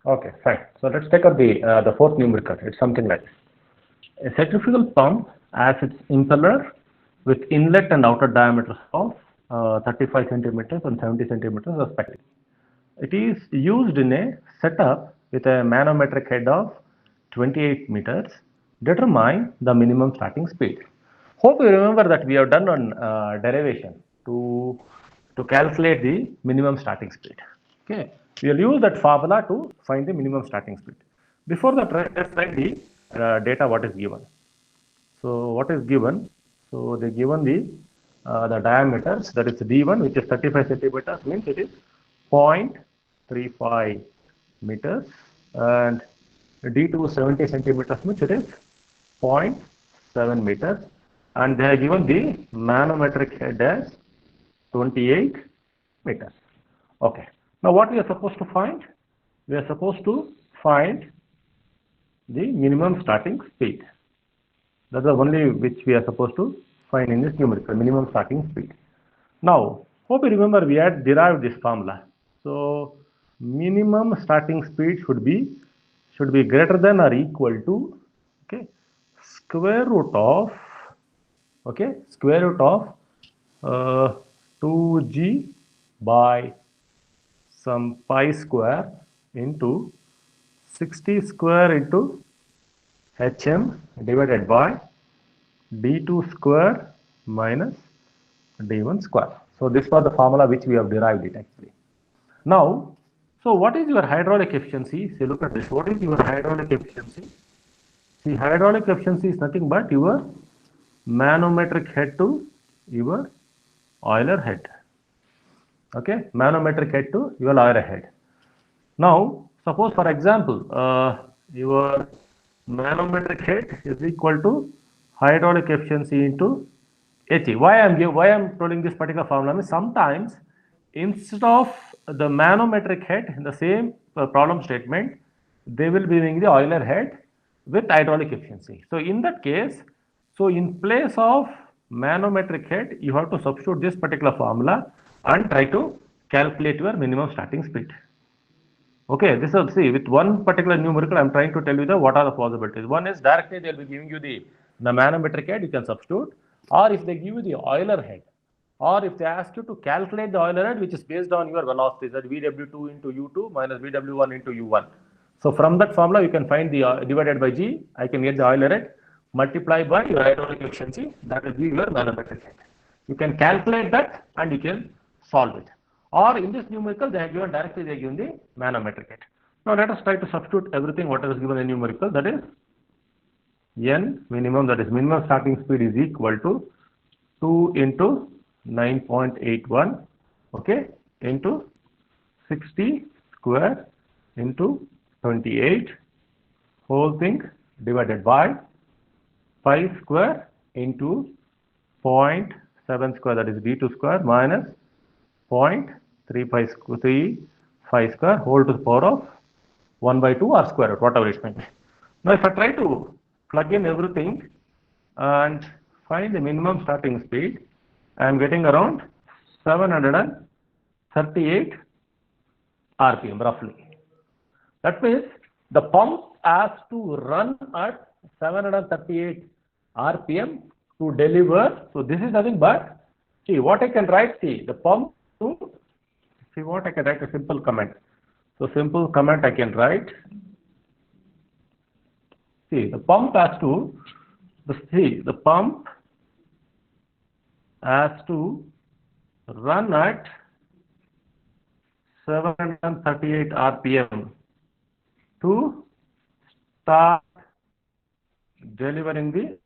Okay, fine. So let's take up the fourth numerical. It's something like this. A centrifugal pump has its impeller with inlet and outer diameters of 35 centimeters and 70 centimeters respectively. It is used in a setup with a manometric head of 28 meters. Determine the minimum starting speed. Hope you remember that we have done on derivation to calculate the minimum starting speed. Okay, we will use that formula to find the minimum starting speed. Before that, let's write the data what is given. So what is given? So they given the diameters, that is D1, which is 35 centimeters, means it is 0.35 meters, and D2 70 centimeters, means it is 0.7 meters, and they have given the manometric head as 28 meters. Okay. Now what we are supposed to find? We are supposed to find the minimum starting speed. That's the only which we are supposed to find in this numerical, minimum starting speed. Now, hope you remember we had derived this formula. So, minimum starting speed should be greater than or equal to, okay, square root of, okay, square root of 2g by some pi square into 60 square into hm divided by d2 square minus d1 square. So this was the formula which we have derived it actually. Now, so what is your hydraulic efficiency? See, look at this. What is your hydraulic efficiency? See, hydraulic efficiency is nothing but your manometric head to your Euler head. Okay, manometric head to your Euler head. Now, suppose for example, your manometric head is equal to hydraulic efficiency into HE. Why I'm telling this particular formula means sometimes instead of the manometric head in the same problem statement, they will be giving the Euler head with hydraulic efficiency. So in that case, so in place of manometric head, you have to substitute this particular formula and try to calculate your minimum starting speed. Okay, this is, see, with one particular numerical, I'm trying to tell you the what are the possibilities. One is directly they'll be giving you the manometric head, you can substitute, or if they give you the Euler head, or if they ask you to calculate the Euler head, which is based on your velocities, that Vw2 into U2 minus Vw1 into U1. So from that formula, you can find the divided by G, I can get the Euler head, multiply by your hydraulic efficiency, that will be your manometric head. You can calculate that and you can solve it. Or in this numerical, they have given directly, they have given the manometric head. Now let us try to substitute everything what is given in numerical, that is n minimum, that is minimum starting speed is equal to 2 into 9.81, okay, into 60 square into 28 whole thing divided by pi square into 0.7 square, that is d2 square minus 0.35 square whole to the power of 1 by 2 or square root, whatever it may be. Now if I try to plug in everything and find the minimum starting speed, I am getting around 738 RPM roughly. That means the pump has to run at 738 RPM to deliver. So this is nothing but, see what I can write, see the pump to, see what I can write a simple comment. So simple comment I can write, see the pump has to, the pump has to run at 738 RPM to start delivering the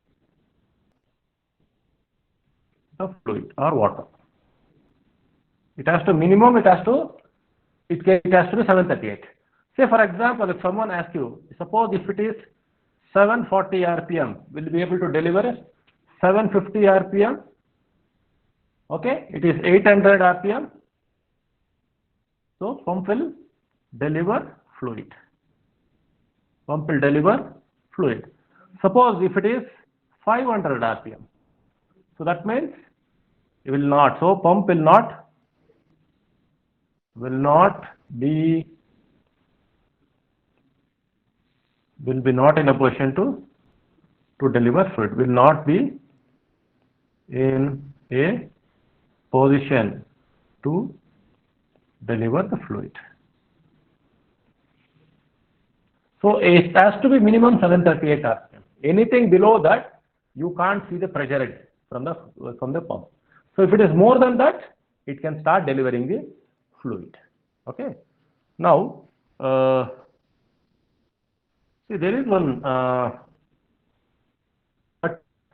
fluid or water. It has to minimum, it has to be 738. Say for example, if someone asks you, suppose if it is 740 RPM, will be able to deliver 750 RPM. Okay, it is 800 RPM. So pump will deliver fluid. Pump will deliver fluid. Suppose if it is 500 RPM, so that means it will not. So pump will not be will be not in a position to deliver fluid, will not be in a position to deliver the fluid. So it has to be minimum 738 RPM. Anything below that, you can't see the pressure head from the pump. So if it is more than that, it can start delivering the fluid. Okay. Now, see, there is one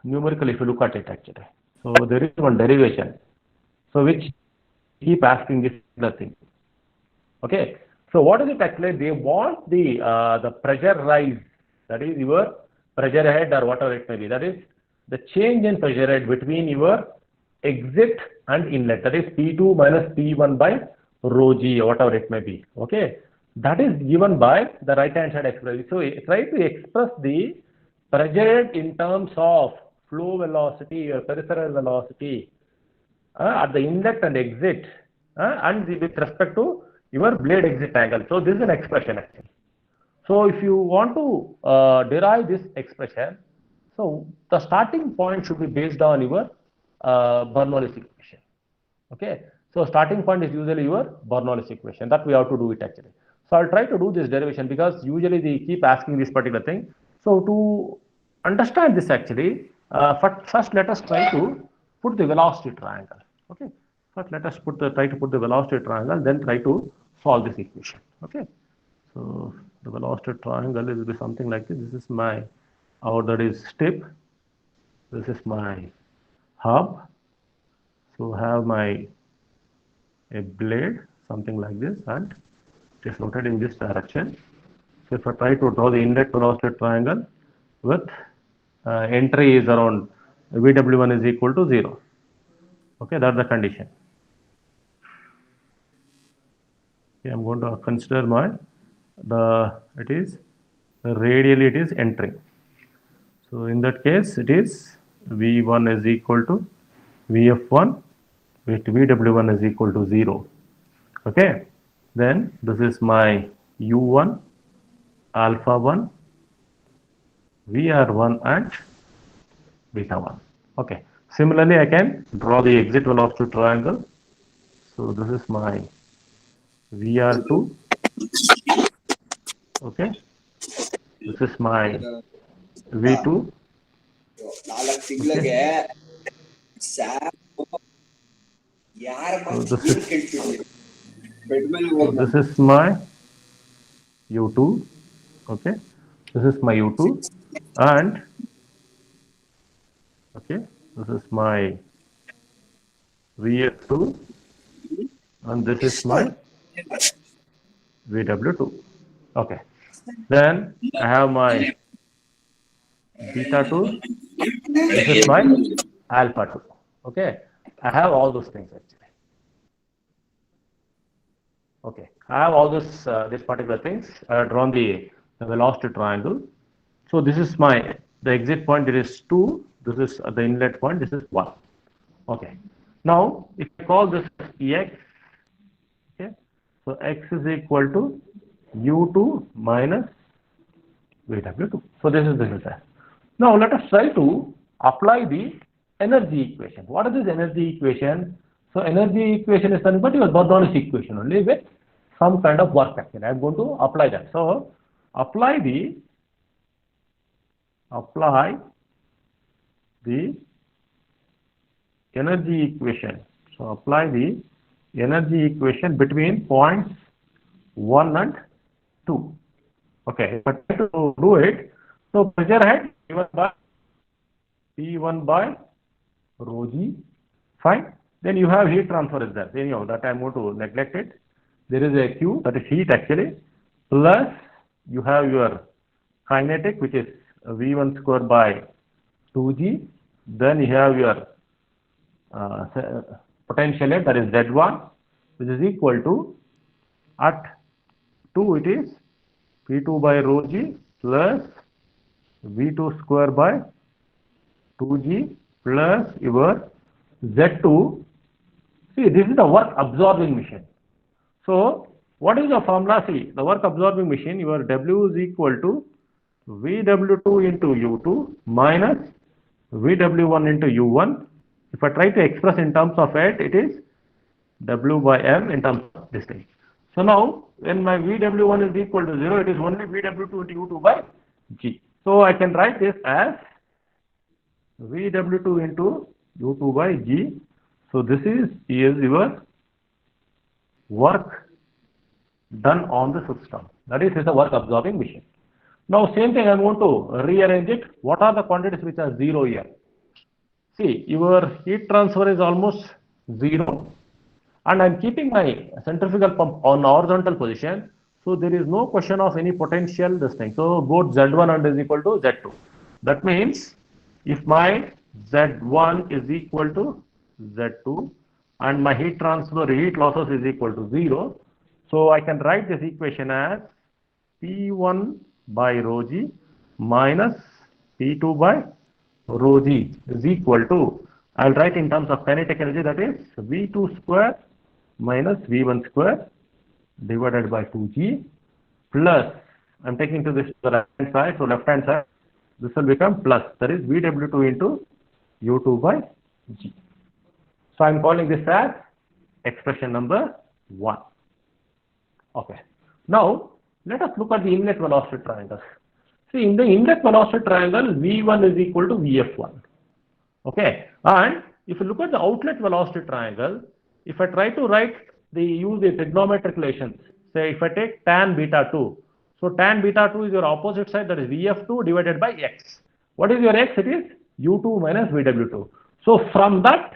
numerical, if you look at it actually. So there is one derivation. So which keep asking this thing. Okay. So what is it actually? They want the pressure rise, that is your pressure head or whatever it may be. That is the change in pressure head between your exit and inlet. That is P2 minus P1 by rho g, whatever it may be. Okay. That is given by the right hand side expression. So try to express the pressure head in terms of flow velocity or peripheral velocity at the inlet and exit and with respect to your blade exit angle. So this is an expression actually. So if you want to derive this expression, so the starting point should be based on your Bernoulli's equation. Okay. So starting point is usually your Bernoulli's equation. That we have to do it actually. So I'll try to do this derivation because usually they keep asking this particular thing. So to understand this actually, first let us try to put the velocity triangle. Okay. First let us try to put the velocity triangle, then try to solve this equation. Okay. So the velocity triangle will be something like this. This is my, or that is tip. This is my hub. So have my a blade, something like this, and it is rotated in this direction. So if I try to draw the inlet velocity triangle with entry is around VW1 is equal to 0. Okay, that's the condition. Okay, I'm going to consider my it is radially it is entering. So in that case it is V1 is equal to VF1 with VW1 is equal to 0. Okay, then this is my U1, alpha 1, VR1 and beta 1. Okay, similarly I can draw the exit velocity triangle. So this is my VR2. Okay, this is my V2. Okay. So this is my U2. Okay, this is my U2 and okay, this is my VF2 and this is my VW2. Okay, then I have my beta 2. This is my alpha 2. Okay, I have all those things actually. Okay, I have all this these particular things. I have drawn the velocity triangle. So this is my the exit point. It is 2. This is the inlet point. This is 1. Okay. Now if I call this x, okay, so x is equal to u2 minus vw2. So this is the result. Now let us try to apply the energy equation. What is this energy equation? So energy equation is nothing but your Bernoulli's equation only with some kind of work action. I am going to apply that. So apply the energy equation. So apply the energy equation between points 1 and 2. Okay, but to do it, so pressure head given by P1 by rho g, fine. Then you have heat transfer is there. Anyhow, that I am going to neglect it. There is a Q, that is heat actually, plus you have your kinetic, which is V1 square by 2g. Then you have your potential head, that is Z1, which is equal to at 2 it is P2 by rho g plus V2 square by 2g plus your Z2. See, this is the work absorbing machine. So what is the formula? See, the work absorbing machine, your W is equal to VW2 into U2 minus VW1 into U1. If I try to express in terms of it is W by M in terms of this thing. So now, when my VW1 is equal to 0, it is only VW2 into U2 by G. So I can write this as VW2 into U2 by G. So this is your work done on the system. That is, it's a work absorbing machine. Now same thing, I want to rearrange it. What are the quantities which are 0 here? See, your heat transfer is almost 0, and I'm keeping my centrifugal pump on horizontal position. So there is no question of any potential this thing. So both Z1 and is equal to Z2. That means if my Z1 is equal to Z2 and my heat transfer heat losses is equal to 0, so I can write this equation as P1 by rho G minus P2 by rho G is equal to, I'll write in terms of kinetic energy, that is V2 square minus V1 square divided by 2G plus, I'm taking to this to the left hand side, so left hand side, this will become plus, that is VW2 into U2 by G. So I'm calling this as expression number 1. Okay. Now, let us look at the inlet velocity triangle. See, in the inlet velocity triangle, V1 is equal to Vf1. Okay. And if you look at the outlet velocity triangle, if I try to use the trigonometric relations, say if I take tan beta 2, so tan beta 2 is your opposite side, that is Vf2 divided by x. What is your x? It is U2 minus VW2. So from that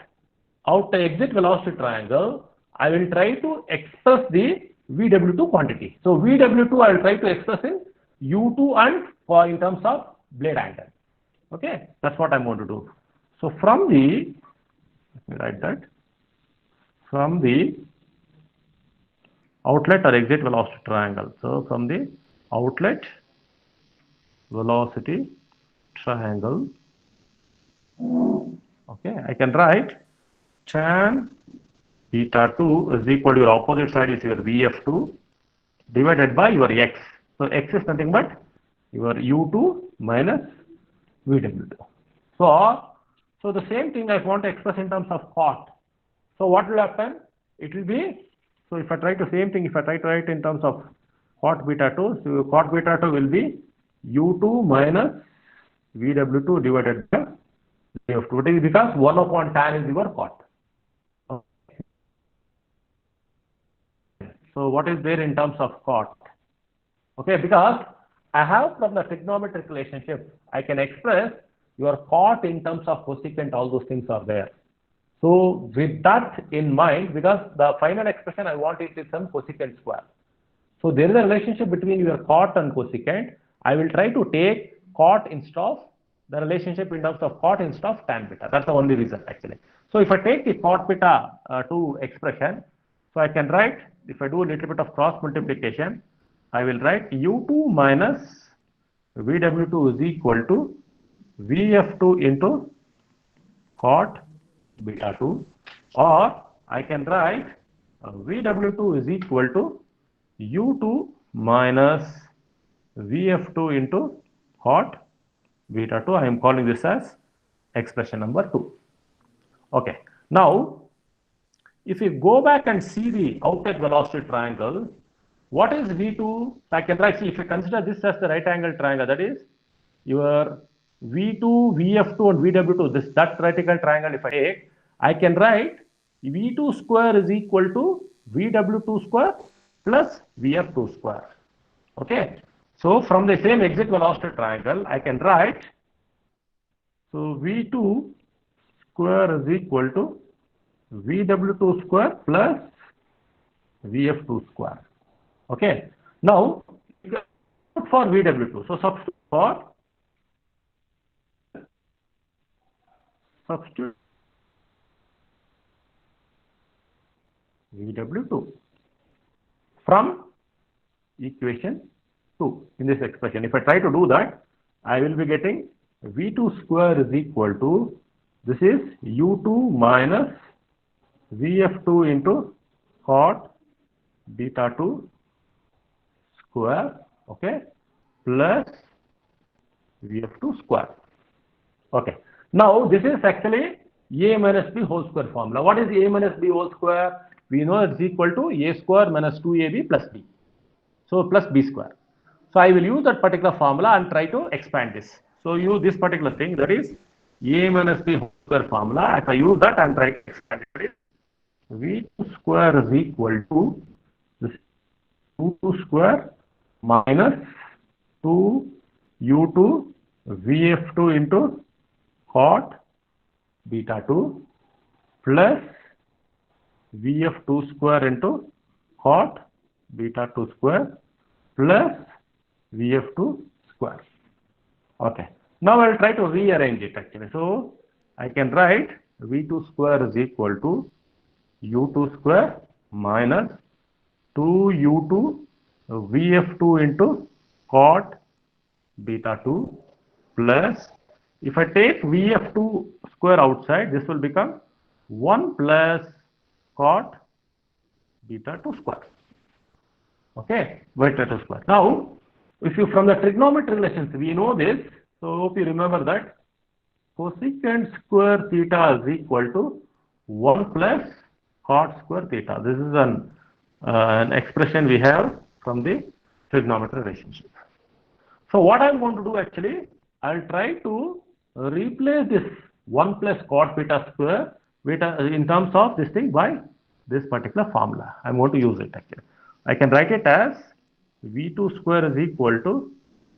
exit velocity triangle, I will try to express the VW2 quantity. So VW2 I will try to express in U2 and in terms of blade angle. Okay, that's what I'm going to do. So from the, let me write that, from the outlet or exit velocity triangle. So from the outlet velocity triangle, okay, I can write tan beta 2 is equal to your opposite side is your Vf2 divided by your x. So x is nothing but your U2 minus VW2. So the same thing I want to express in terms of cot. So what will happen? It will be, so if I try to same thing, if I try to write in terms of cot beta 2, so cot beta 2 will be U2 minus VW2 divided by Vf2. It is because 1 upon tan is your cot. So what is there in terms of cot? Okay, because I have from the trigonometric relationship, I can express your cot in terms of cosecant, all those things are there. So with that in mind, because the final expression I want it is some cosecant square. So there is a relationship between your cot and cosecant. I will try to take cot instead of the relationship in terms of cot instead of tan beta. That's the only reason actually. So if I take the cot beta 2 expression, so I can write, if I do a little bit of cross multiplication, I will write U2 minus VW2 is equal to Vf2 into cot beta 2, or I can write VW2 is equal to U2 minus Vf2 into cot beta 2. I am calling this as expression number 2. Okay. Now, if you go back and see the outlet velocity triangle, what is V2? I can write, see, if you consider this as the right angle triangle, that is your V2, Vf2 and VW2, that right angle triangle, if I take, I can write V2 square is equal to VW2 square plus Vf2 square. Okay. So from the same exit velocity triangle, I can write, so V2 square is equal to VW2 square plus Vf2 square. Okay. Now, for VW2, so substitute VW2 from equation 2 in this expression. If I try to do that, I will be getting V2 square is equal to, this is U2 minus Vf2 into cot beta 2 square, okay, plus Vf2 square. Okay. Now this is actually A minus B whole square formula. What is A minus B whole square? We know it's equal to A square minus 2AB plus B. So plus B square. So I will use that particular formula and try to expand this. So use this particular thing, that is A minus B whole square formula. If I use that and try to expand it, V2 square is equal to this 2 square minus 2 U2 Vf2 into cot beta 2 plus Vf2 square into cot beta 2 square plus Vf2 square. Okay. Now I'll try to rearrange it actually. So I can write V2 square is equal to U2 square minus 2U2 Vf2 into cot beta 2 plus, if I take Vf2 square outside, this will become 1 plus cot beta 2 square. Okay, beta 2 square. Now, if you from the trigonometry relations, we know this. So hope you remember that cosecant square theta is equal to 1 plus cot square theta. This is an expression we have from the trigonometry relationship. So what I'm going to do actually, I'll try to replace this 1 plus cot beta square beta in terms of this thing by this particular formula. I'm going to use it actually. I can write it as V2 square is equal to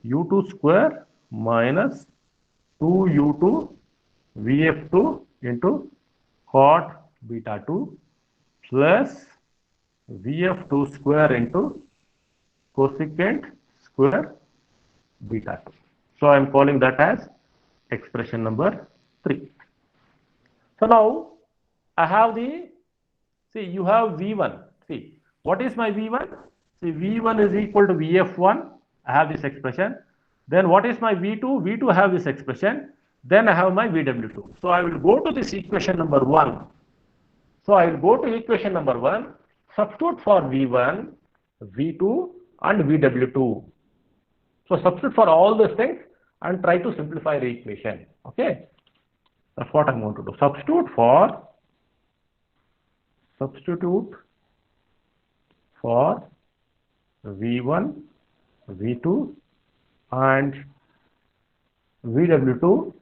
U2 square minus 2U2 Vf2 into cot beta 2 plus Vf2 square into cosecant square beta 2. So I am calling that as expression number 3. So now I have the, see, you have V1. See, what is my V1? See, V1 is equal to Vf1. I have this expression. Then what is my V2? V2 I have this expression. Then I have my Vw2. So I will go to this equation number 1. So I will go to equation number 1, substitute for V1, V2 and Vw2. So substitute for all these things and try to simplify the equation. Okay, that's what I'm going to do. Substitute for V1, V2 and Vw2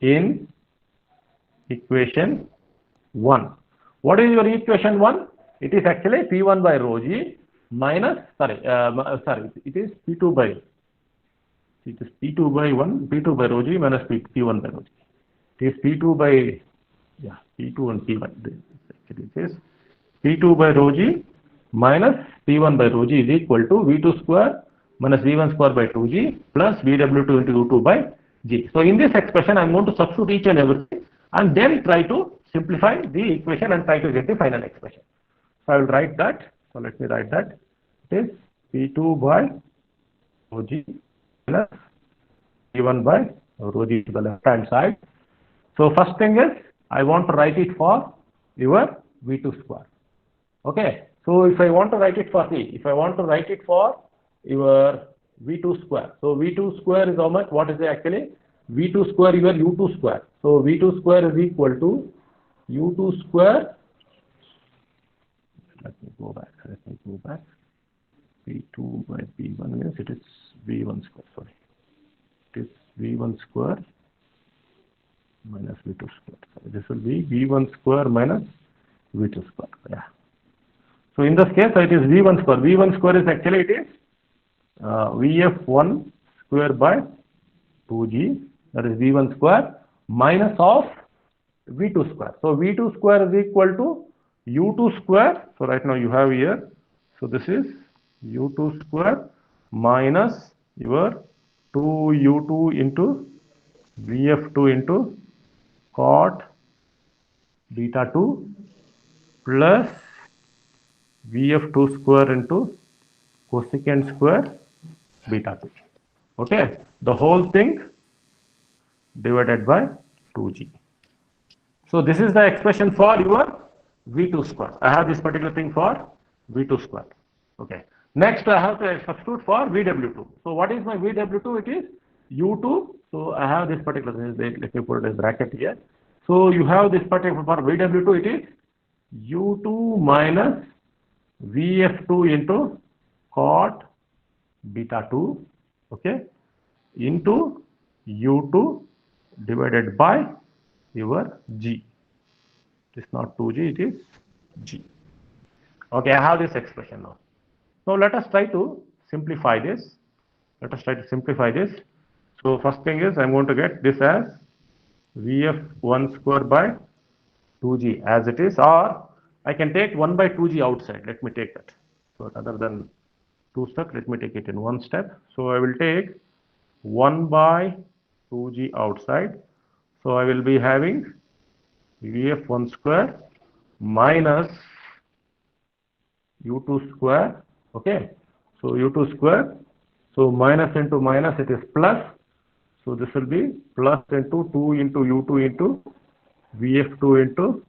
in equation 1. What is your equation 1? It is actually P1 by rho g minus, it is P2 by, it is P2 by 1, P2 by rho g minus P1 by rho g. It is P2 by, yeah, P2 and P1. Actually it is P2 by rho g minus P1 by rho g is equal to V2 square minus V1 square by 2g plus Vw2 into U2 by g. So in this expression, I am going to substitute each and everything and then try to simplify the equation and try to get the final expression. So I will write that. So let me write that. It is P2 by rho g plus P1 by rho g to the left hand side. So first thing is, I want to write it for your V2 square. Okay. So if I want to write it for if I want to write it for your V2 square. So V2 square is how much? What is it actually? V2 square your U2 square. So V2 square is equal to U2 square. Let me go back. P2 by P1 means it is V1 square. Sorry. It is V1 square minus V2 square. So this will be V1 square minus V2 square. Yeah. So in this case, it is V1 square. V1 square is actually it is Vf1 square by 2g. That is V1 square minus of V2 square. So V2 square is equal to U2 square. So right now you have here. So this is U2 square minus your 2U2 into Vf2 into cot beta 2 plus Vf2 square into cosecant square beta 2. Okay, the whole thing divided by 2g. So this is the expression for your V2 square. I have this particular thing for V2 square. Okay. Next I have to substitute for Vw2. So what is my Vw2? It is u2. So I have this particular, let me put it as bracket here. So you have this particular for Vw2, it is u2 minus Vf2 into cot beta 2, okay, into u2 divided by your g. It is not 2g, it is g. Okay, I have this expression now. Now let us try to simplify this. Let us try to simplify this. So first thing is I'm going to get this as Vf1 square by 2g as it is, or I can take 1 by 2g outside. Let me take that. So rather than two steps, let me take it in one step. So I will take 1 by 2g outside. So I will be having Vf1 square minus u2 square. Okay. So u2 square. So minus into minus, it is plus. So this will be plus into 2 into u2 into Vf2 into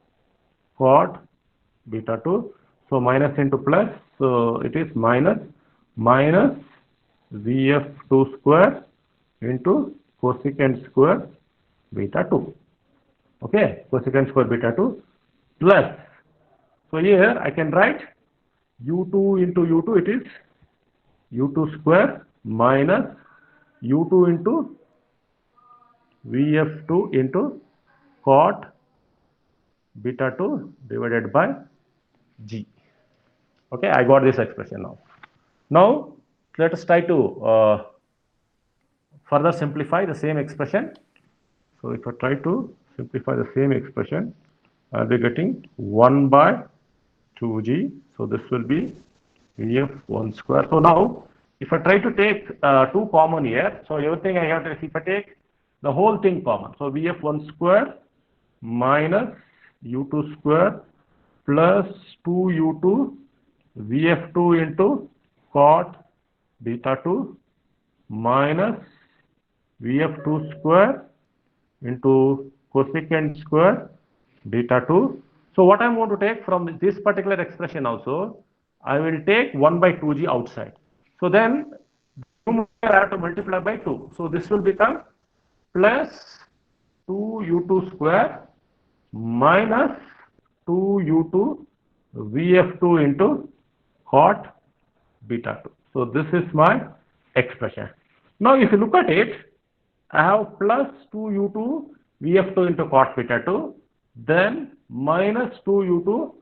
cot beta 2. So minus into plus. So it is minus Vf2 square into cosecant square beta 2. Okay, cosecant square beta 2 plus. So here I can write u2 into u2, it is u2 square minus u2 into Vf2 into cot beta 2 divided by g. Okay, I got this expression now. Now let us try to further simplify the same expression. So if I try to simplify the same expression, I'll be getting 1 by 2g. So this will be Vf1 square. So now if I try to take 2 common here, so everything I have to, if I take the whole thing common, so Vf1 square minus u2 square plus 2u2 Vf2 into cot beta 2 minus Vf2 square into cosecant square beta 2. So what I'm going to take from this particular expression also, I will take 1 by 2g outside. So then numerator I have to multiply by 2. So this will become plus 2u2 square minus 2u2 Vf2 into cot beta 2. So this is my expression. Now if you look at it, I have plus 2u2 Vf2 into cot beta 2, then minus 2u2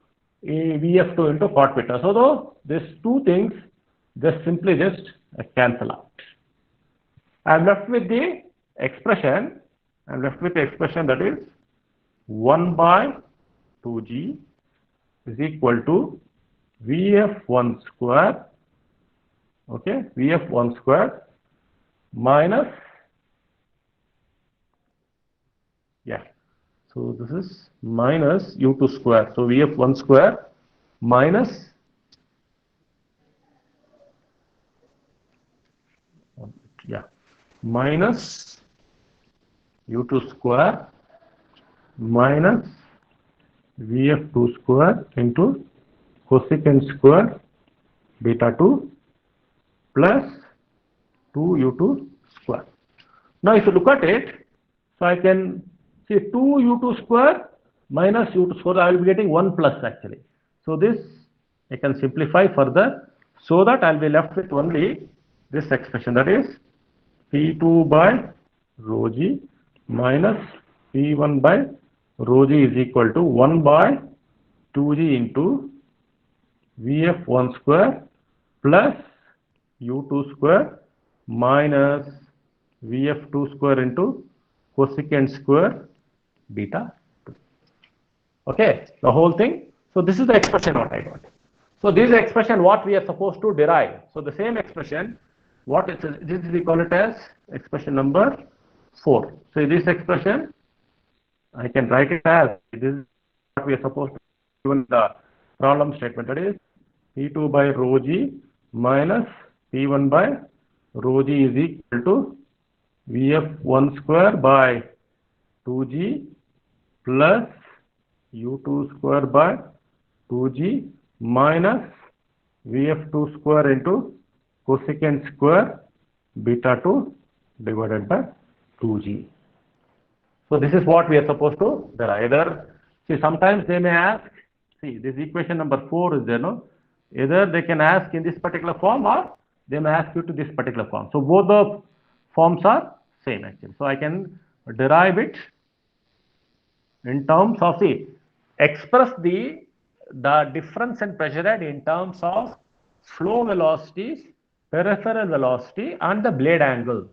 Vf2 into cot beta. So though these two things just simply cancel out. I'm left with the expression. I'm left with the expression that is 1 by 2g is equal to Vf1 square. Okay, Vf1 square minus, yeah, so this is minus u2 square. So Vf1 square minus, yeah, minus u2 square minus Vf2 square into cosecant square beta 2 plus 2u2 square. Now if you look at it, so I can see 2u2 square minus u2 square, I will be getting 1 plus actually. So this I can simplify further so that I will be left with only this expression, that is P2 by rho g minus P1 by rho g is equal to 1 by 2g into Vf1 square plus u2 square minus Vf2 square into cosecant square beta 2. Okay, the whole thing. So this is the expression what I got. So this is the expression what we are supposed to derive. So the same expression, what is this is we call it as expression number 4. So this expression I can write it as this is what we are supposed to do in the problem statement, that is P2 by rho g minus P1 by rho g is equal to Vf1 square by 2g plus u2 square by 2g minus Vf2 square into cosecant square beta 2 divided by 2G. So this is what we are supposed to derive. Either, see, sometimes they may ask, see, this equation number 4 is there, no? Either they can ask in this particular form or they may ask you to this particular form. So both the forms are same actually. So I can derive it in terms of, see, express the difference in pressure head in terms of flow velocities, peripheral velocity, and the blade angle.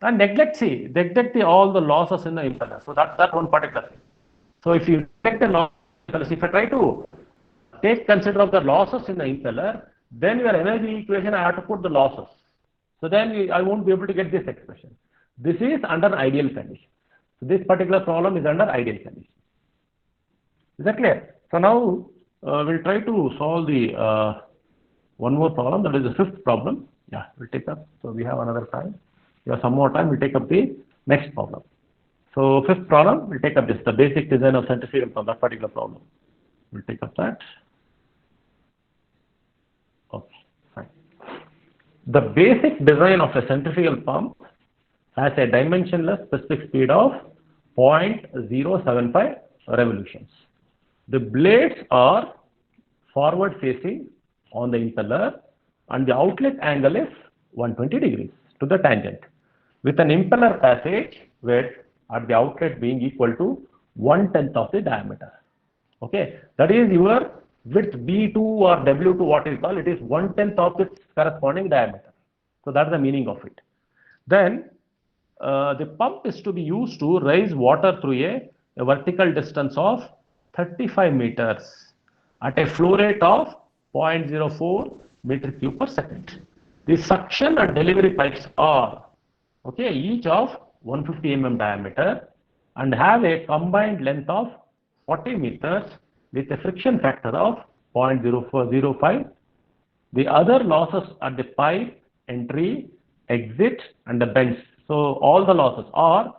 And neglect all the losses in the impeller. So that's one particular thing. So if you neglect the losses, if I try to take consider of the losses in the impeller, then your energy equation I have to put the losses. So then I won't be able to get this expression. This is under ideal condition. So this particular problem is under ideal condition. Is that clear? So now we'll try to solve the one more problem, that is the fifth problem. Yeah, we'll take up. So we have another time. We have some more time. We'll take up the next problem. So fifth problem, we'll take up this, the basic design of centrifugal pump, that particular problem. We'll take up that. Okay, fine. The basic design of a centrifugal pump has a dimensionless specific speed of 0.075 revolutions. The blades are forward facing on the impeller and the outlet angle is 120 degrees to the tangent, with an impeller passage width at the outlet being equal to 1/10 of the diameter. Okay, that is your width B2 or W2, what is called, it is 1/10 of its corresponding diameter. So that's the meaning of it. Then the pump is to be used to raise water through a vertical distance of 35 meters at a flow rate of 0.04 meter cube per second. The suction and delivery pipes are, okay, each of 150 mm diameter and have a combined length of 40 meters with a friction factor of 0.0405. The other losses at the pipe, entry, exit, and the bends. So all the losses are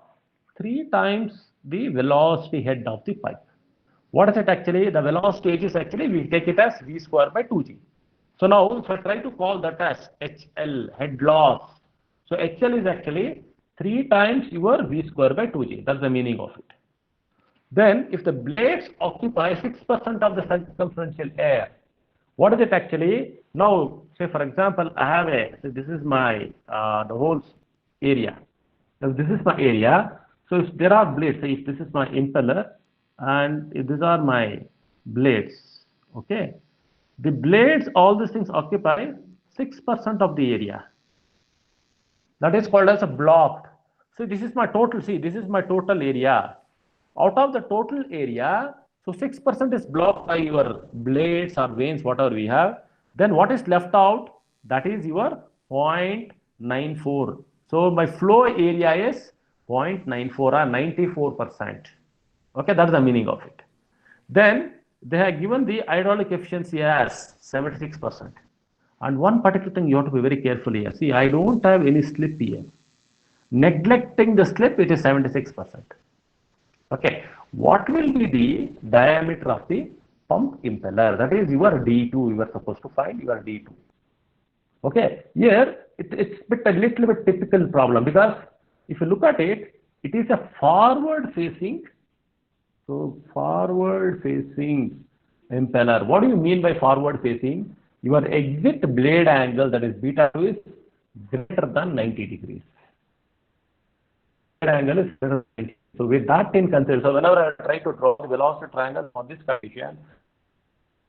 3 times the velocity head of the pipe. What is it actually? The velocity edge is actually, we take it as V square by 2G. So now, if I try to call that as HL, head loss. So HL is actually 3 times your V square by 2G. That's the meaning of it. Then, if the blades occupy 6% of the circumferential air, what is it actually? Now, say for example, I have so this is my, the whole area. Now, this is my area. So if there are blades, say if this is my impeller, and if these are my blades, okay, the blades, all these things occupy 6% of the area. That is called as a blocked. So this is my total, see, this is my total area. Out of the total area, so 6% is blocked by your blades or vanes, whatever we have. Then what is left out? That is your 0.94. So my flow area is 0.94 or 94%. Okay, that's the meaning of it. Then they have given the hydraulic efficiency as 76%. And one particular thing you have to be very careful here. See, I don't have any slip here. Neglecting the slip, it is 76%. Okay, what will be the diameter of the pump impeller? That is your D2. You are supposed to find your D2. Okay, here it's a little bit typical problem, because if you look at it, it is a forward facing. So forward facing impeller. What do you mean by forward facing? Your exit blade angle, that is beta2, is greater than 90 degrees. Blade angle is greater than 90. So with that in consideration, so whenever I try to draw the velocity triangle on this condition,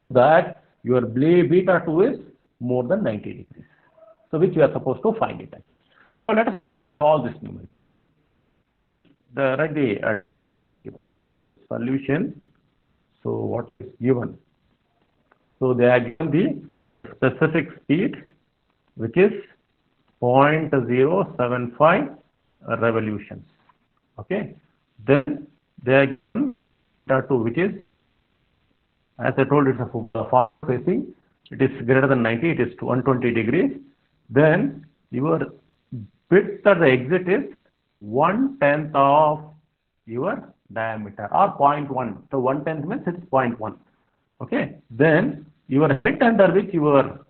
that your blade beta2 is more than 90 degrees. So which you are supposed to find it. So let us solve this numeric. Write the solution. So what is given? So they are given the specific speed, which is 0.075 revolutions. Okay. Then they are given beta2, which is, as I told, it's a forward facing. It is greater than 90. It is 120 degrees. Then your width at the exit is 1/10 of your diameter, or 0.1. So 1/10 means it's 0.1. Okay. Then your height under which your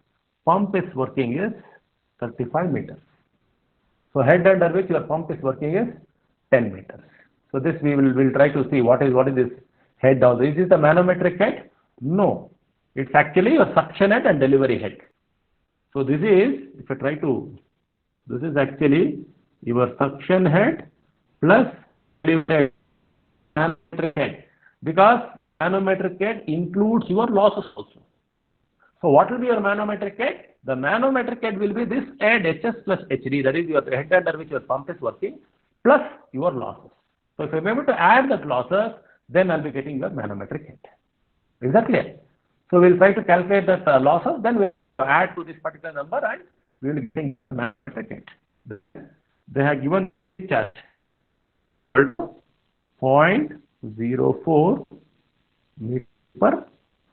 pump is working is 35 meters. So head under which your pump is working is 10 meters. So this we will try to see what is this head of this. Is this the manometric head? No, it's actually your suction head and delivery head. So this is, if I try to, this is actually your suction head plus delivery manometric head, because manometric head includes your losses also. So what will be your manometric head? The manometric head will be this head HS plus HD, that is your head under which your pump is working, plus your losses. So if you remember to add that losses, then I'll be getting your manometric head. Is that clear? So we'll try to calculate that losses, then we'll add to this particular number and we will be getting the manometric head. They have given charge 0.04 meter per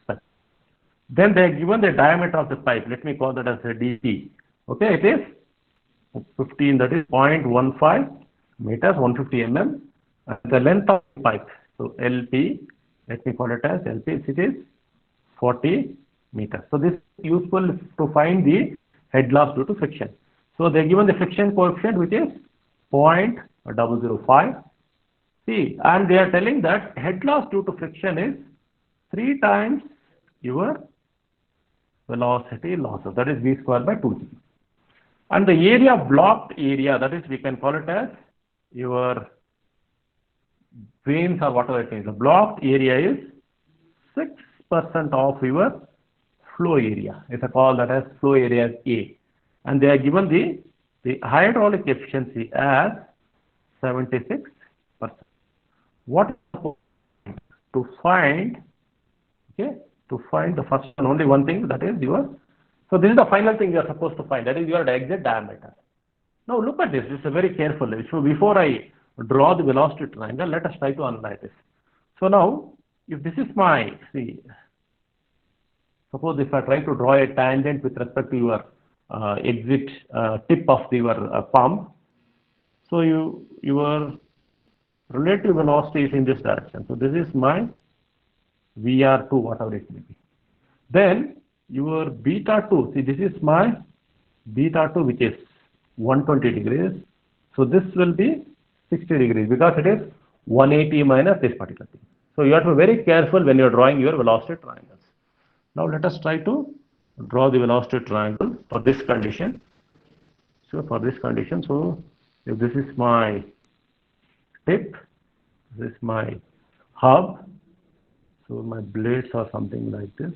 second. Then they have given the diameter of the pipe. Let me call that as a DP. Okay, it is 15, that is 0.15 meters, 150 mm. And the length of the pipe, so LP, let me call it as LP, it is 40 meters. So this is useful to find the head loss due to friction. So they are given the friction coefficient, which is 0.005. See, and they are telling that head loss due to friction is 3 times your velocity losses, that is V square by 2G. And the area blocked area, that is we can call it as your veins or whatever it is. The blocked area is 6% of your flow area. It's a call that as flow area as A. And they are given the hydraulic efficiency as 76%. What to find? Okay, to find the first one, only one thing, that is your. So this is the final thing you are supposed to find, that is your exit diameter. Now look at this. This is very careful. So before I draw the velocity triangle, let us try to analyze this. So now, if this is my, see, suppose if I try to draw a tangent with respect to your exit tip of your pump, so your relative velocity is in this direction. So this is my VR2, whatever it may be. Then your beta 2, see, this is my beta 2, which is 120 degrees. So this will be 60 degrees because it is 180 minus this particular thing. So you have to be very careful when you are drawing your velocity triangles. Now let us try to draw the velocity triangle for this condition. So for this condition, so if this is my tip, this is my hub, so my blades are something like this.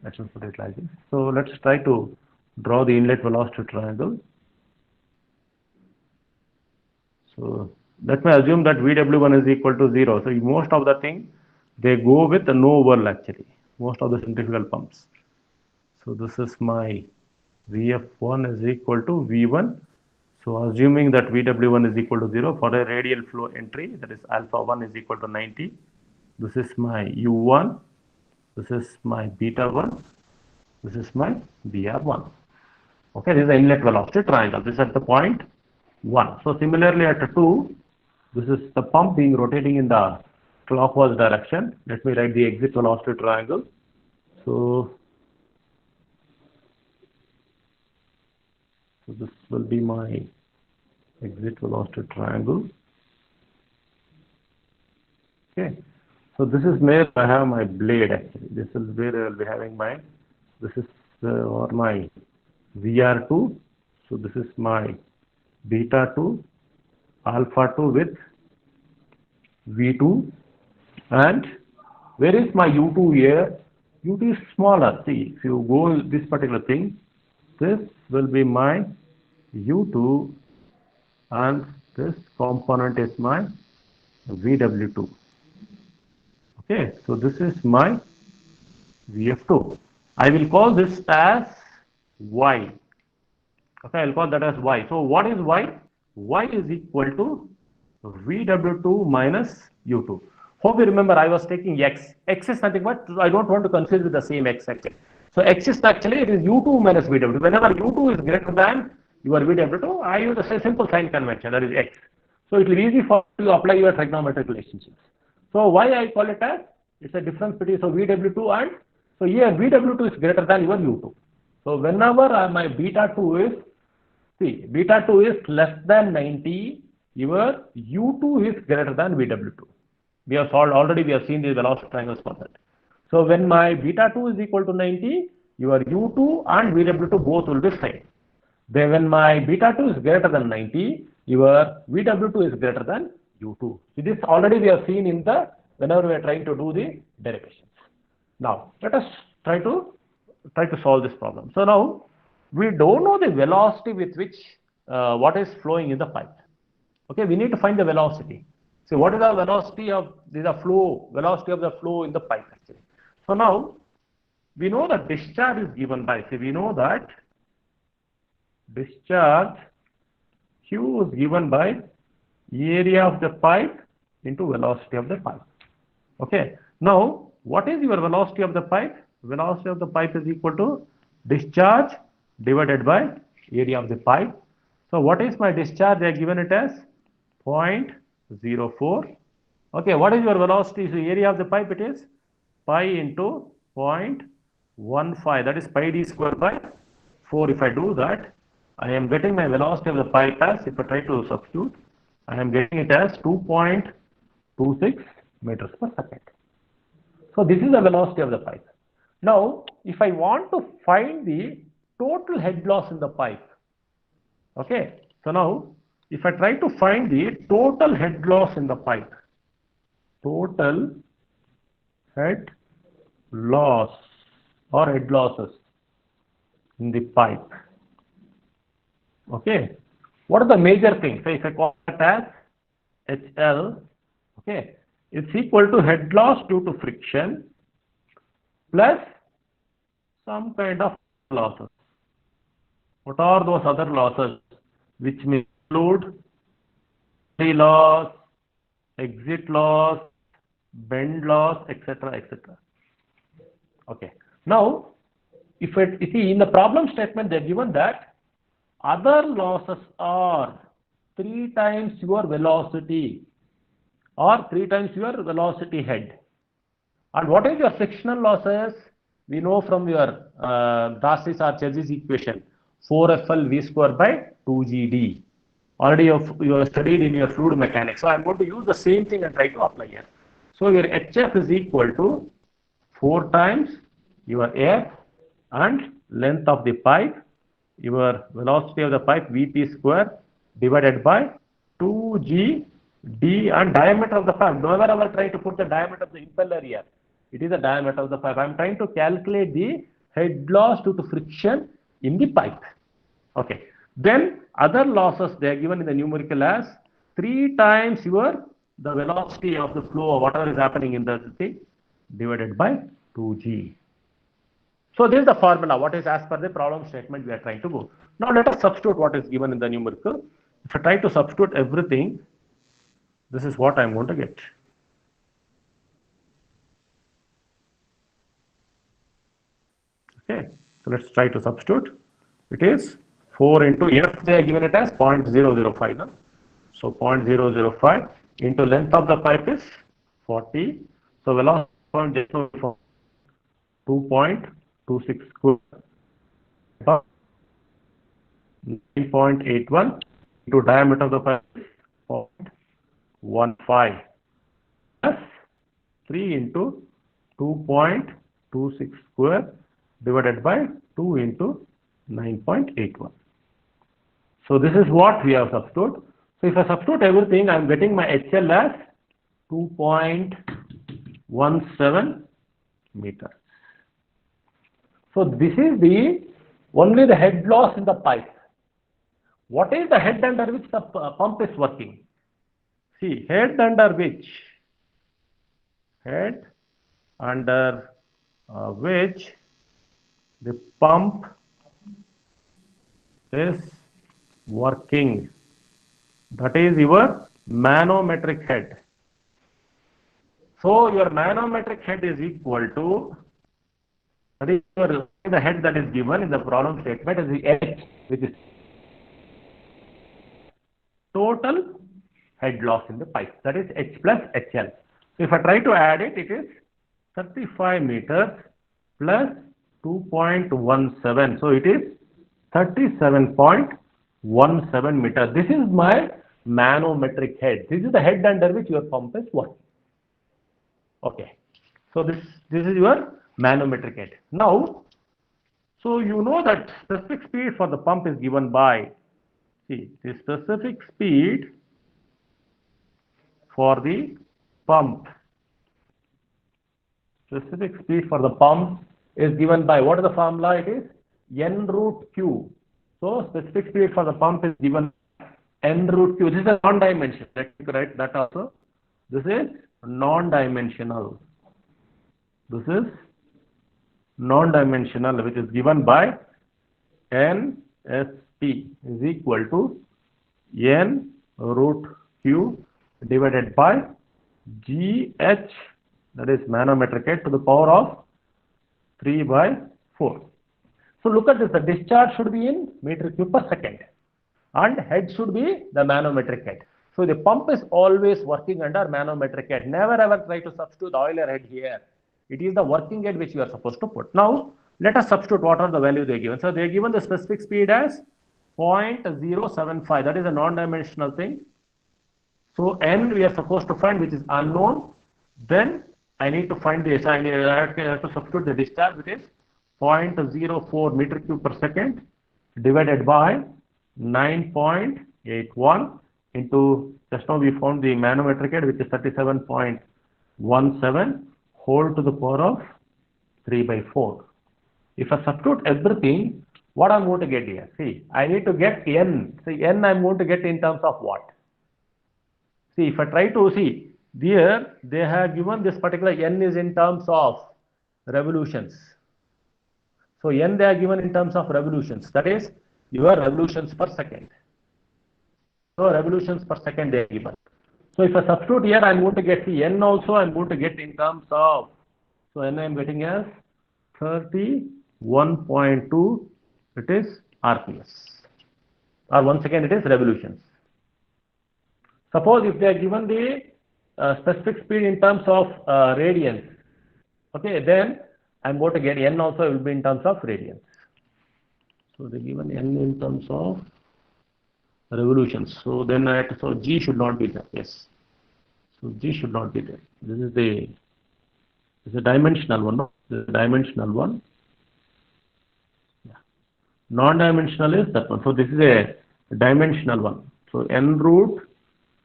Let's put it like this. So let's try to draw the inlet velocity triangle. So let me assume that VW1 is equal to 0. So most of the thing, they go with no whirl actually, most of the centrifugal pumps. So this is my VF1 is equal to V1. So assuming that VW1 is equal to 0 for a radial flow entry, that is alpha 1 is equal to 90. This is my U1. This is my beta 1. This is my BR1. Okay, this is the inlet velocity triangle. This is at the point 1. So similarly at 2, this is the pump being rotating in the clockwise direction. Let me write the exit velocity triangle. So this will be my exit velocity triangle. Okay, so this is where I have my blade actually. This is where I will be having my, this is or my VR2. So this is my beta 2, alpha 2 with V2. And where is my U2 here? U2 is smaller. See, if you go this particular thing, this will be my U2 and this component is my VW2. Okay, so this is my VF2. I will call this as Y. Okay, I'll call that as Y. So what is Y? Y is equal to VW2 minus U2. Hope you remember I was taking X. X is nothing but, I don't want to confuse with the same X actually. So X is actually, it is U2 minus VW2. Whenever U2 is greater than your VW2, I use a simple sign convention, that is X. So it will be easy for you to apply your trigonometric relationships. So why I call it as, it's a difference between so VW2 and, so here VW2 is greater than your U2. So whenever my beta 2 is See, beta 2 is less than 90, your U2 is greater than VW2. We have solved already, we have seen the velocity triangles for that. So when my beta 2 is equal to 90, your U2 and VW2 both will be same. Then when my beta 2 is greater than 90, your VW2 is greater than U2. So this already we have seen in the, whenever we are trying to do the derivations. Now, let us try to solve this problem. So now, we don't know the velocity with which what is flowing in the pipe. Okay, we need to find the velocity. So what is the velocity of the flow, velocity of the flow in the pipe actually. So now, we know that discharge is given by, so we know that discharge Q is given by area of the pipe into velocity of the pipe. Okay, now what is your velocity of the pipe? Velocity of the pipe is equal to discharge divided by area of the pipe. So what is my discharge? They are given it as 0.04. Okay, what is your velocity? So area of the pipe, it is pi into 0.15, that is pi d square by 4. If I do that, I am getting my velocity of the pipe as, if I try to substitute, I am getting it as 2.26 meters per second. So this is the velocity of the pipe. Now, if I want to find the total head loss in the pipe, okay, so now if I try to find the total head loss in the pipe, total head loss or head losses in the pipe, okay, what are the major things? So if I call it as HL, okay, it's equal to head loss due to friction plus some kind of losses. What are those other losses? Which may include loss, exit loss, bend loss, etc., etc. Okay. Now, if you see in the problem statement, they are given that other losses are 3 times your velocity or 3 times your velocity head. And what is your frictional losses? We know from your Darcy-Chassis equation, 4FL V square by 2GD. Already you have studied in your fluid mechanics. So I am going to use the same thing and try to apply here. So your HF is equal to 4 times your F and length of the pipe, your velocity of the pipe Vp square divided by 2G D and diameter of the pipe. Whenever I will try to put the diameter of the impeller here, it is the diameter of the pipe. I am trying to calculate the head loss due to friction in the pipe. Okay. Then other losses they are given in the numerical as 3 times the velocity of the flow or whatever is happening in the thing divided by 2G. So this is the formula, what is as per the problem statement we are trying to go. Now let us substitute what is given in the numerical. If I try to substitute everything, this is what I am going to get. Okay, so let's try to substitute. It is 4 into F, they are given it as 0.005. No? So 0.005 into length of the pipe is 40. So velocity 2.26 square 9.81 into diameter of the pipe is 0.15 plus 3 into 2.26 square divided by 2 into 9.81. So this is what we have substituted. So if I substitute everything, I am getting my HL as 2.17 meters. So this is only the head loss in the pipe. What is the head under which the pump is working? See, head under which the pump is working, that is your manometric head. So your manometric head is equal to, that is the head that is given in the problem statement is the H, which is total head loss in the pipe, that is H plus HL. So if I try to add it, it is 35 meters plus 2.17. So it is 37.5 0.17 meter. This is my manometric head. This is the head under which your pump is working. Okay. So this is your manometric head. Now, so you know that specific speed for the pump is given by, see, the specific speed for the pump. Specific speed for the pump is given by, what is the formula? It is N root Q. So specific speed for the pump is given N root Q. This is a non-dimensional. Let me write that also. This is non-dimensional. This is non-dimensional, which is given by NSP is equal to N root Q divided by GH, that is manometric head, to the power of 3/4. So look at this, the discharge should be in meter cube per second and head should be the manometric head. So the pump is always working under manometric head. Never ever try to substitute the oiler head here. It is the working head which you are supposed to put. Now let us substitute what are the value they are given. So they are given the specific speed as 0.075. That is a non-dimensional thing. So N we are supposed to find, which is unknown. Then I need to find this. I have to substitute the discharge, which is 0.04 meter cube per second divided by 9.81 into, just now we found the manometric head, which is 37.17 whole to the power of 3/4. If I substitute everything, what I'm going to get here? See, I need to get N. See, N I'm going to get in terms of what? See, if I try to see, there they have given this particular N is in terms of revolutions. So N they are given in terms of revolutions, that is your revolutions per second. So revolutions per second they are given. So if I substitute here, I'm going to get the N also, I'm going to get in terms of, so N I'm getting as 31.2, it is RPS, or once again it is revolutions. Suppose if they are given the specific speed in terms of radians, okay, then I'm going to get N also will be in terms of radians. So they given N in terms of revolutions. So then so G should not be there. Yes. So G should not be there. This is the dimensional one. No? The dimensional one. Yeah. Non-dimensional is that one. So this is a dimensional one. So N root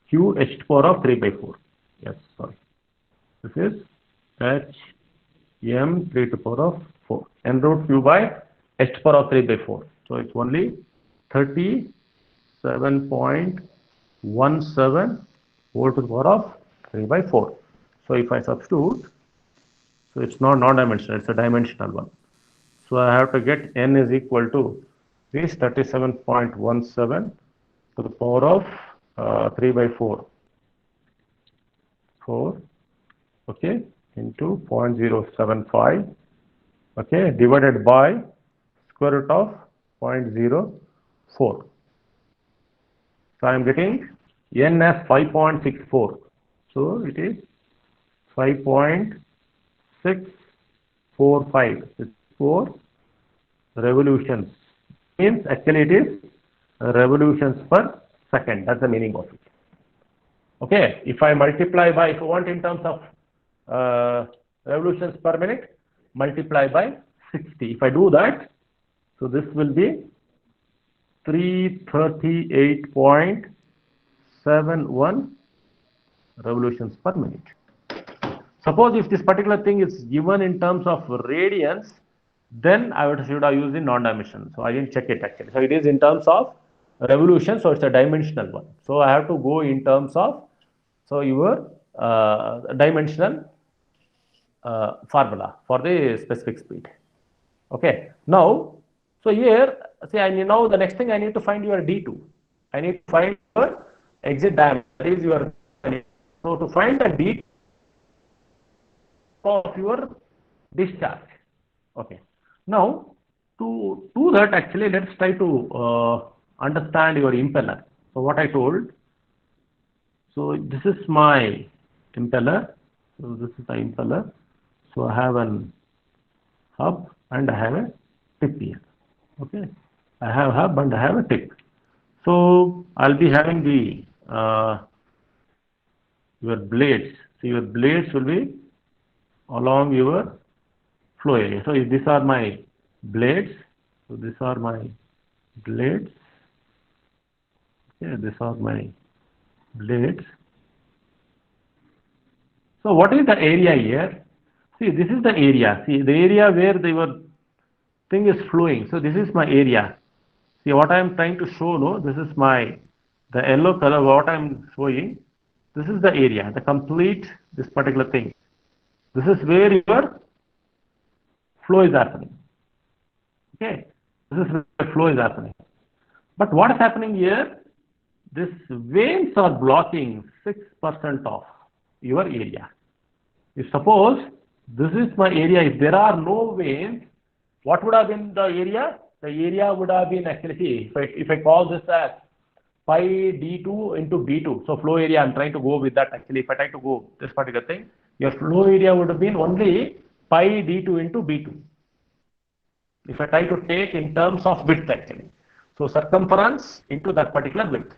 Q H to the power of 3/4. Yes, sorry. This is H M 3 to the power of 4. N root Q by H to the power of 3/4. So it's only 37.17 whole to the power of 3/4. So if I substitute, so it's not non-dimensional, it's a dimensional one. So I have to get N is equal to this 37.17 to the power of 3/4. 4, okay, into 0.075, okay, divided by square root of 0.04. So I am getting N as 5.64. So it is 5.645. It's 4 revolutions. Means actually it is revolutions per second. That's the meaning of it. Okay. If I multiply by, if you want in terms of revolutions per minute, multiply by 60. If I do that, so this will be 338.71 revolutions per minute. Suppose if this particular thing is given in terms of radians, then I should have used the non-dimensional. So I didn't check it actually. So it is in terms of revolution, so it's a dimensional one. So I have to go in terms of, so your dimensional formula for the specific speed. Okay. Now, so here, see, I know the next thing I need to find your D2. I need to find your exit diameter. That is your, so to find the D2 of your discharge. Okay. Now, to do that, actually, let's try to understand your impeller. So what I told, so this is my impeller. So this is the impeller. So I have an hub and I have a tip here. Okay. I have hub and I have a tip. So I'll be having the your blades. So your blades will be along your flow area. So if these are my blades, so these are my blades. Okay, these are my blades. So what is the area here? See, this is the area. See, the area where your thing is flowing. So this is my area. See what I am trying to show. No, this is the yellow color. What I am showing. This is the area, the complete this particular thing. This is where your flow is happening. Okay, this is where the flow is happening. But what is happening here? These veins are blocking 6% of your area. If suppose this is my area, if there are no veins, what would have been the area? The area would have been actually, see, if I call this as pi d2 into b2, so flow area, I'm trying to go with that actually. If I try to go this particular thing, your flow area would have been only pi d2 into b2. If I try to take in terms of width actually. So circumference into that particular width.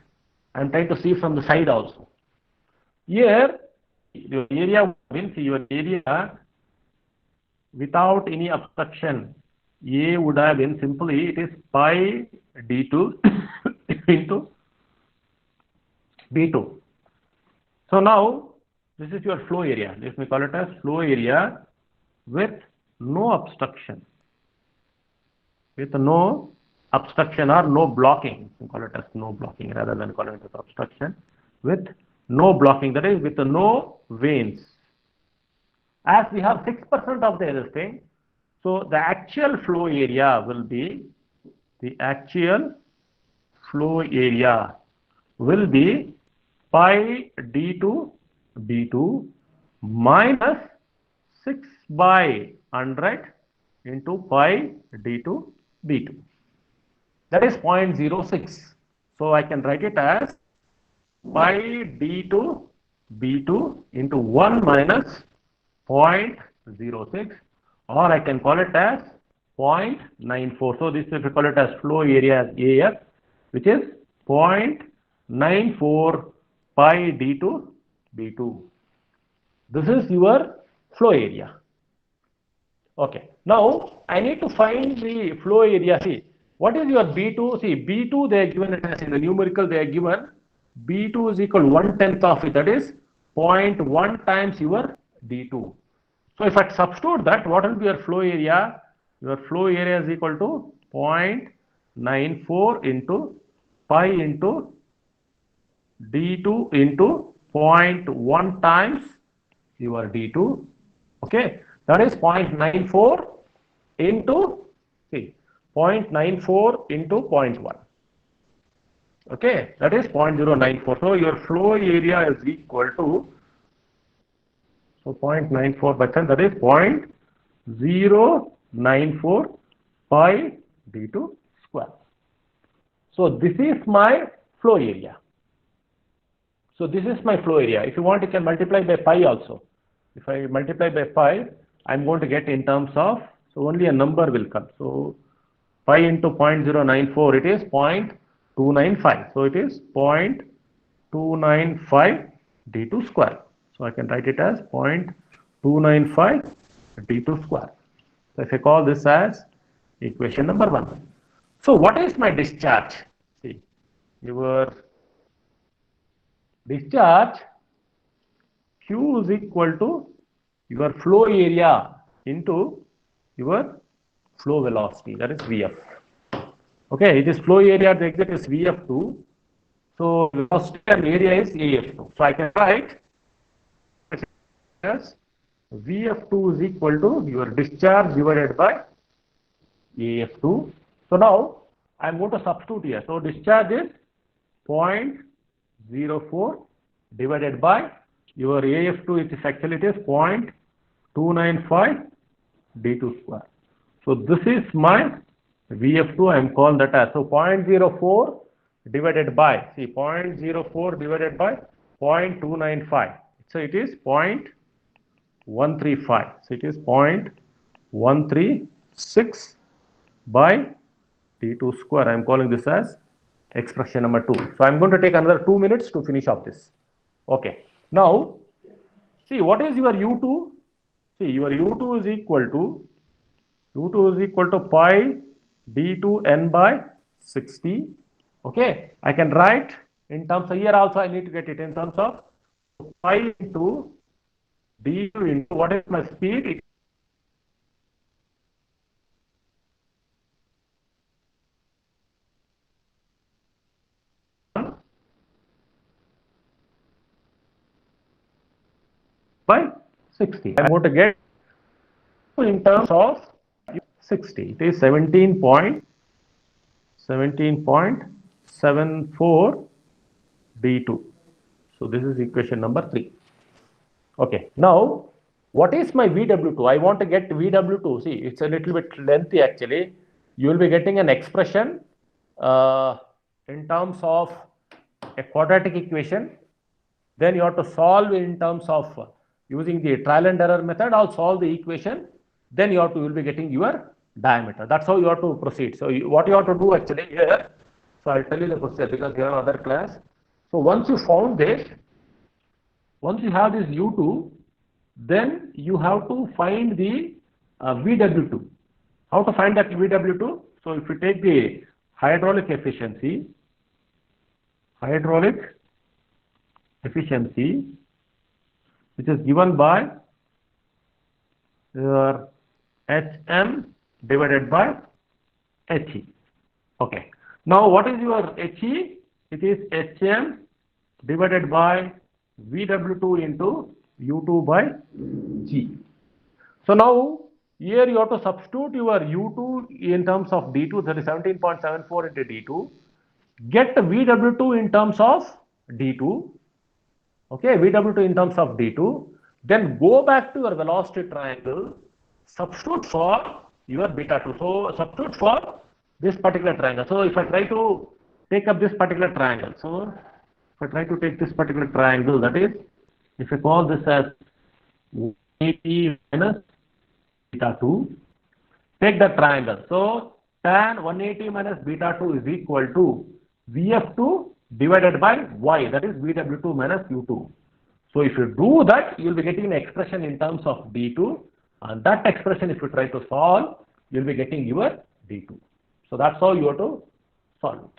I'm trying to see from the side also. Here, your area means your area without any obstruction. A would have been simply, it is pi d2 into b2. So now, this is your flow area. Let me call it as flow area with no obstruction. With no obstruction or no blocking. We call it as no blocking rather than calling it as obstruction. With no blocking, that is with no veins. As we have 6% of the other thing, so the actual flow area will be, the actual flow area will be pi d2 b2 minus 6 by 100 into pi d2 b2. That is 0.06. So I can write it as pi d2 b2 into 1 minus 0.06, or I can call it as 0.94. So this if we call it as flow area as AF, which is 0.94 pi d2 b2. This is your flow area. Okay. Now I need to find the flow area. See, what is your B2? See, B2 they are given it as in the numerical they are given B2 is equal to 1/10 of it, that is 0.1 times your D2. So if I substitute that, what will be your flow area? Your flow area is equal to 0.94 into pi into D2 into 0.1 times your D2. Okay, that is 0.94 into, see, 0.94 into 0.1. Okay, that is 0.094. So your flow area is equal to, so 0.94%, that is 0.094 pi d2 square. So this is my flow area. So this is my flow area. If you want, you can multiply by pi also. If I multiply by pi, I'm going to get in terms of, so only a number will come. So pi into 0.094, it is 0.295. So it is 0.295 d2 square. So I can write it as 0.295 d2 square. So if I call this as equation number 1. So what is my discharge? See, your discharge Q is equal to your flow area into your flow velocity, that is Vf. Okay, it is flow area at the exit is Vf2. So velocity and area is AF2. So I can write as Vf2 is equal to your discharge divided by AF2. So now I am going to substitute here. So discharge is 0.04 divided by your AF2, it is actually it is 0.295 d2 square. So this is my Vf2, I am calling that as, so 0.04 divided by, see, 0.04 divided by 0.295. So it is 0.135. So it is 0.136 by d2 square. I am calling this as expression number 2. So I'm going to take another 2 minutes to finish up this. Okay. Now, see what is your u2? See, your u2 is equal to pi d2n by 60. Okay. I can write in terms of, here also I need to get it in terms of pi into d2 into what is my speed? By 60. I'm going to get in terms of 60. It is 17.74 d2. So this is equation number 3. Okay. Now, what is my VW2? I want to get VW2. See, it's a little bit lengthy actually. You will be getting an expression in terms of a quadratic equation. Then you have to solve in terms of using the trial and error method. I'll solve the equation. Then you will be getting your diameter. That's how you have to proceed. So what you have to do actually here. So I'll tell you the procedure because you have another class. So once you found this, once you have this U2, then you have to find the VW2. How to find that VW2? So if you take the hydraulic efficiency, which is given by your HM divided by HE. Okay. Now what is your HE? It is HM divided by VW2 into U2 by G. So now here you have to substitute your U2 in terms of D2, that is 17.74 into D2. Get VW2 in terms of D2. Okay, VW2 in terms of D2. Then go back to your velocity triangle, substitute for your beta 2. So substitute for this particular triangle. So if I try to take up this particular triangle, so if I try to take this particular triangle, that is, if I call this as 180 minus beta 2, take the triangle. So tan 180 minus beta 2 is equal to VF2 divided by Y, that is VW2 minus U2. So if you do that, you will be getting an expression in terms of D2, and that expression, if you try to solve, you will be getting your D2. So that's how you have to solve it.